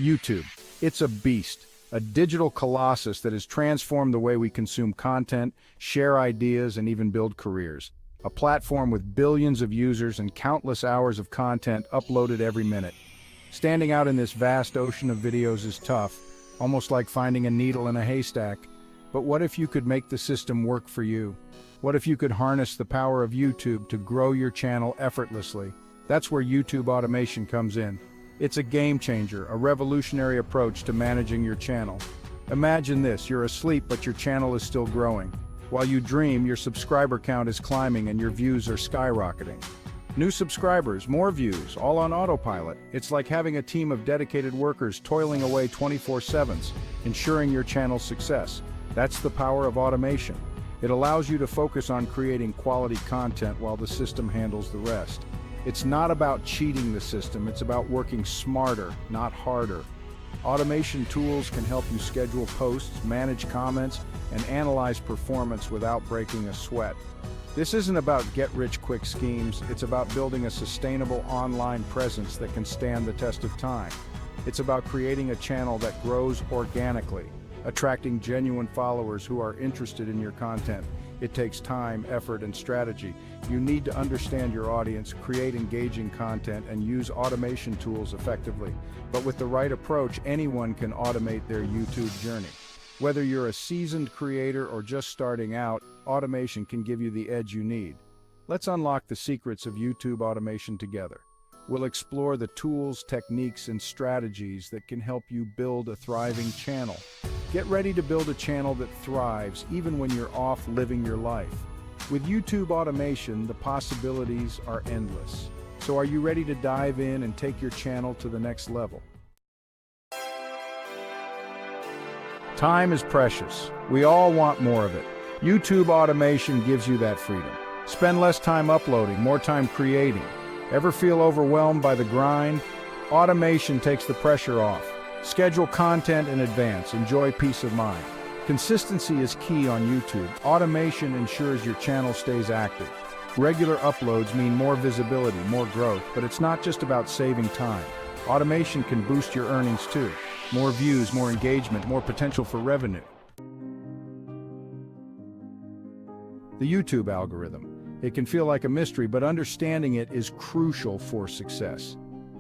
YouTube. It's a beast, a digital colossus that has transformed the way we consume content, share ideas, and even build careers. A platform with billions of users and countless hours of content uploaded every minute. Standing out in this vast ocean of videos is tough, almost like finding a needle in a haystack. But what if you could make the system work for you? What if you could harness the power of YouTube to grow your channel effortlessly? That's where YouTube automation comes in. It's a game changer, a revolutionary approach to managing your channel. Imagine this, you're asleep but your channel is still growing. While you dream, your subscriber count is climbing and your views are skyrocketing. New subscribers, more views, all on autopilot. It's like having a team of dedicated workers toiling away 24/7, ensuring your channel's success. That's the power of automation. It allows you to focus on creating quality content while the system handles the rest. It's not about cheating the system, it's about working smarter, not harder. Automation tools can help you schedule posts, manage comments, and analyze performance without breaking a sweat. This isn't about get-rich-quick schemes, it's about building a sustainable online presence that can stand the test of time. It's about creating a channel that grows organically, attracting genuine followers who are interested in your content. It takes time, effort, and strategy. You need to understand your audience, create engaging content, and use automation tools effectively. But with the right approach, anyone can automate their YouTube journey. Whether you're a seasoned creator or just starting out, automation can give you the edge you need. Let's unlock the secrets of YouTube automation together. We'll explore the tools, techniques, and strategies that can help you build a thriving channel. Get ready to build a channel that thrives even when you're off living your life. With YouTube automation, the possibilities are endless. So are you ready to dive in and take your channel to the next level? Time is precious. We all want more of it. YouTube automation gives you that freedom. Spend less time uploading, more time creating. Ever feel overwhelmed by the grind? Automation takes the pressure off. Schedule content in advance. Enjoy peace of mind. Consistency is key on YouTube. Automation ensures your channel stays active. Regular uploads mean more visibility, more growth, but it's not just about saving time. Automation can boost your earnings too. More views, more engagement, more potential for revenue. The YouTube algorithm. It can feel like a mystery, but understanding it is crucial for success.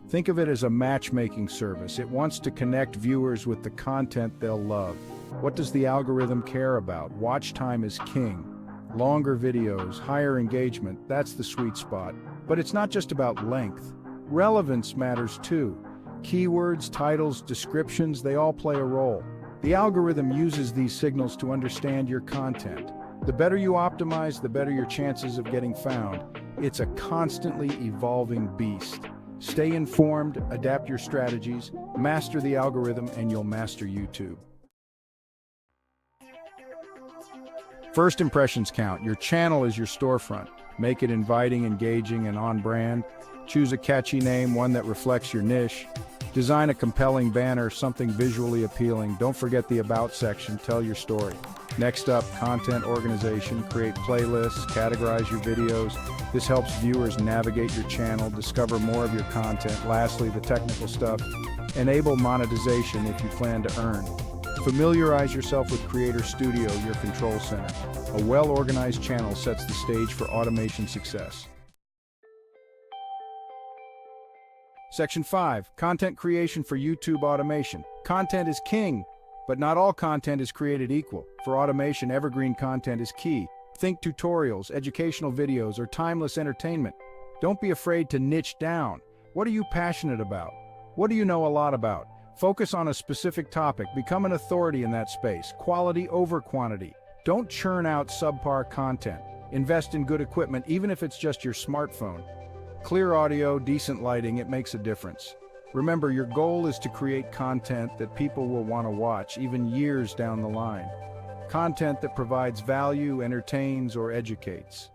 Think of it as a matchmaking service. It wants to connect viewers with the content they'll love. What does the algorithm care about? Watch time is king. Longer videos, higher engagement, that's the sweet spot. But it's not just about length. Relevance matters too. Keywords, titles, descriptions, they all play a role. The algorithm uses these signals to understand your content. The better you optimize, the better your chances of getting found. It's a constantly evolving beast. Stay informed, adapt your strategies, master the algorithm, and you'll master YouTube. First impressions count. Your channel is your storefront. Make it inviting, engaging, and on brand. Choose a catchy name, one that reflects your niche. Design a compelling banner, something visually appealing. Don't forget the About section, tell your story. Next up, content organization. Create playlists, categorize your videos. This helps viewers navigate your channel, discover more of your content. Lastly, the technical stuff. Enable monetization if you plan to earn. Familiarize yourself with Creator Studio, your control center. A well-organized channel sets the stage for automation success. Section 5. Content creation for YouTube automation. Content is king, but not all content is created equal. For automation, evergreen content is key. Think tutorials, educational videos, or timeless entertainment. Don't be afraid to niche down. What are you passionate about? What do you know a lot about? Focus on a specific topic. Become an authority in that space. Quality over quantity. Don't churn out subpar content. Invest in good equipment, even if it's just your smartphone. Clear audio, decent lighting, it makes a difference. Remember, your goal is to create content that people will want to watch even years down the line. Content that provides value, entertains, or educates.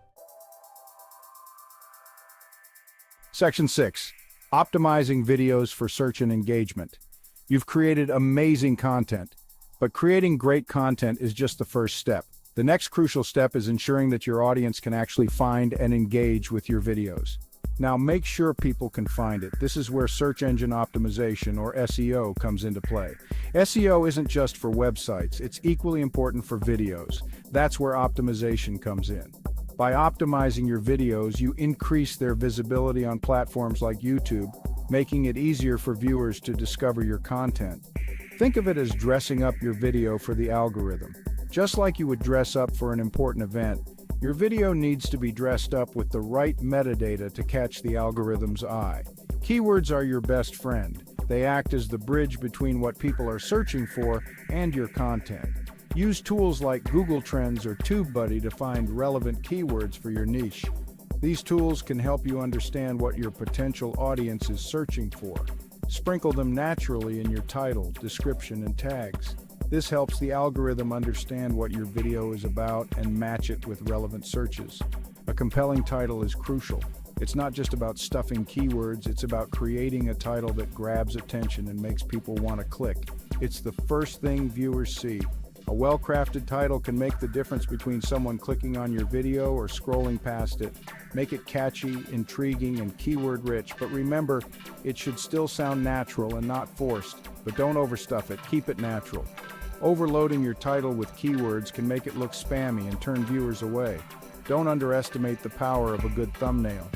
Section 6. Optimizing videos for search and engagement. You've created amazing content, but creating great content is just the first step. The next crucial step is ensuring that your audience can actually find and engage with your videos. Now make sure people can find it. This is where search engine optimization, or SEO, comes into play. SEO isn't just for websites, it's equally important for videos. That's where optimization comes in. By optimizing your videos, you increase their visibility on platforms like YouTube, making it easier for viewers to discover your content. Think of it as dressing up your video for the algorithm. Just like you would dress up for an important event, your video needs to be dressed up with the right metadata to catch the algorithm's eye. Keywords are your best friend. They act as the bridge between what people are searching for and your content. Use tools like Google Trends or TubeBuddy to find relevant keywords for your niche. These tools can help you understand what your potential audience is searching for. Sprinkle them naturally in your title, description, and tags. This helps the algorithm understand what your video is about and match it with relevant searches. A compelling title is crucial. It's not just about stuffing keywords, it's about creating a title that grabs attention and makes people want to click. It's the first thing viewers see. A well-crafted title can make the difference between someone clicking on your video or scrolling past it. Make it catchy, intriguing, and keyword-rich, but remember, it should still sound natural and not forced. But don't overstuff it, keep it natural. Overloading your title with keywords can make it look spammy and turn viewers away. Don't underestimate the power of a good thumbnail.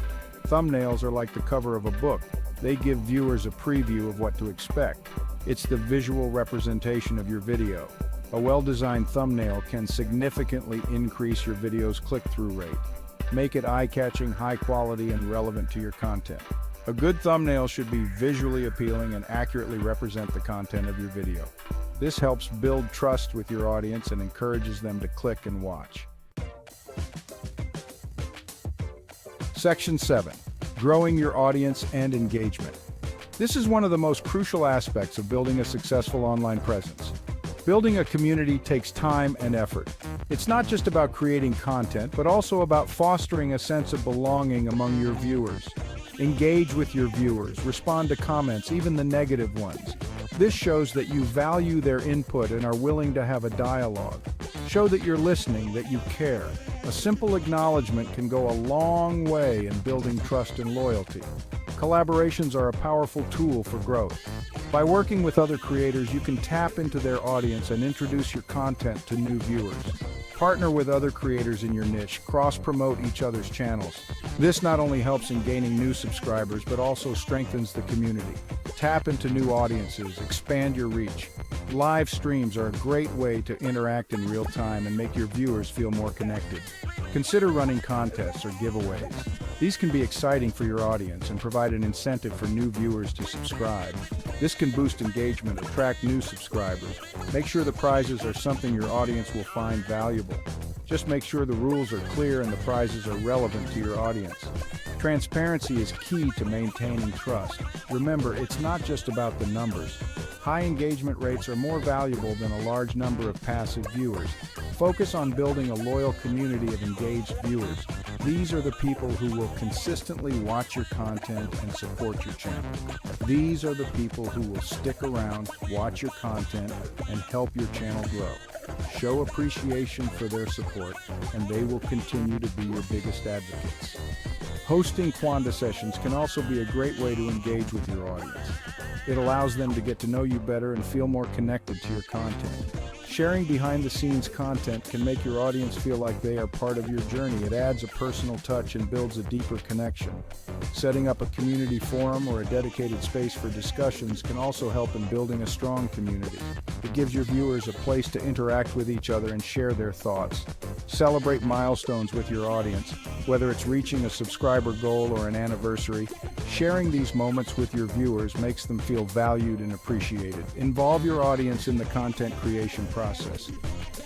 Thumbnails are like the cover of a book. They give viewers a preview of what to expect. It's the visual representation of your video. A well-designed thumbnail can significantly increase your video's click-through rate. Make it eye-catching, high-quality, and relevant to your content. A good thumbnail should be visually appealing and accurately represent the content of your video. This helps build trust with your audience and encourages them to click and watch. Section 7. Growing your audience and engagement. This is one of the most crucial aspects of building a successful online presence. Building a community takes time and effort. It's not just about creating content, but also about fostering a sense of belonging among your viewers. Engage with your viewers, respond to comments, even the negative ones. This shows that you value their input and are willing to have a dialogue. Show that you're listening, that you care. A simple acknowledgement can go a long way in building trust and loyalty. Collaborations are a powerful tool for growth. By working with other creators, you can tap into their audience and introduce your content to new viewers. Partner with other creators in your niche, cross-promote each other's channels. This not only helps in gaining new subscribers, but also strengthens the community. Tap into new audiences, expand your reach. Live streams are a great way to interact in real time and make your viewers feel more connected. Consider running contests or giveaways. These can be exciting for your audience and provide an incentive for new viewers to subscribe. This can boost engagement, attract new subscribers. Make sure the prizes are something your audience will find valuable. Just make sure the rules are clear and the prizes are relevant to your audience. Transparency is key to maintaining trust. Remember, it's not just about the numbers. High engagement rates are more valuable than a large number of passive viewers. Focus on building a loyal community of engaged viewers. These are the people who will consistently watch your content and support your channel. These are the people who will stick around, watch your content, and help your channel grow. Show appreciation for their support, and they will continue to be your biggest advocates. Hosting Quanda sessions can also be a great way to engage with your audience. It allows them to get to know you better and feel more connected to your content. Sharing behind-the-scenes content can make your audience feel like they are part of your journey. It adds a personal touch and builds a deeper connection. Setting up a community forum or a dedicated space for discussions can also help in building a strong community. It gives your viewers a place to interact with each other and share their thoughts. Celebrate milestones with your audience, whether it's reaching a subscriber goal or an anniversary. Sharing these moments with your viewers makes them feel valued and appreciated. Involve your audience in the content creation process.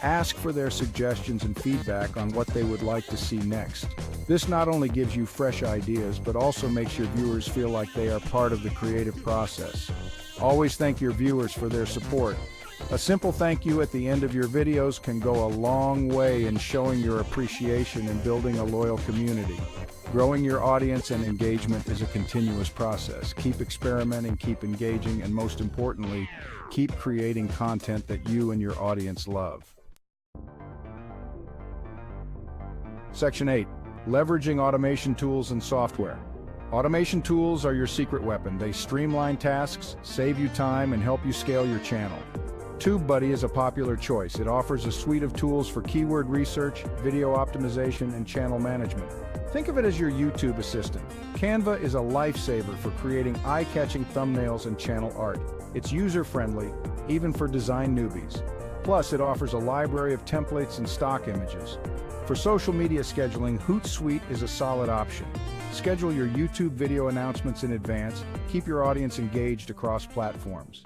Ask for their suggestions and feedback on what they would like to see next. This not only gives you fresh ideas, but also makes your viewers feel like they are part of the creative process. Always thank your viewers for their support. A simple thank you at the end of your videos can go a long way in showing your appreciation and building a loyal community. Growing your audience and engagement is a continuous process. Keep experimenting, keep engaging, and most importantly, keep creating content that you and your audience love. Section 8. Leveraging automation tools and software. Automation tools are your secret weapon. They streamline tasks, save you time, and help you scale your channel. TubeBuddy is a popular choice. It offers a suite of tools for keyword research, video optimization, and channel management. Think of it as your YouTube assistant. Canva is a lifesaver for creating eye-catching thumbnails and channel art. It's user-friendly, even for design newbies. Plus, it offers a library of templates and stock images. For social media scheduling, Hootsuite is a solid option. Schedule your YouTube video announcements in advance. Keep your audience engaged across platforms.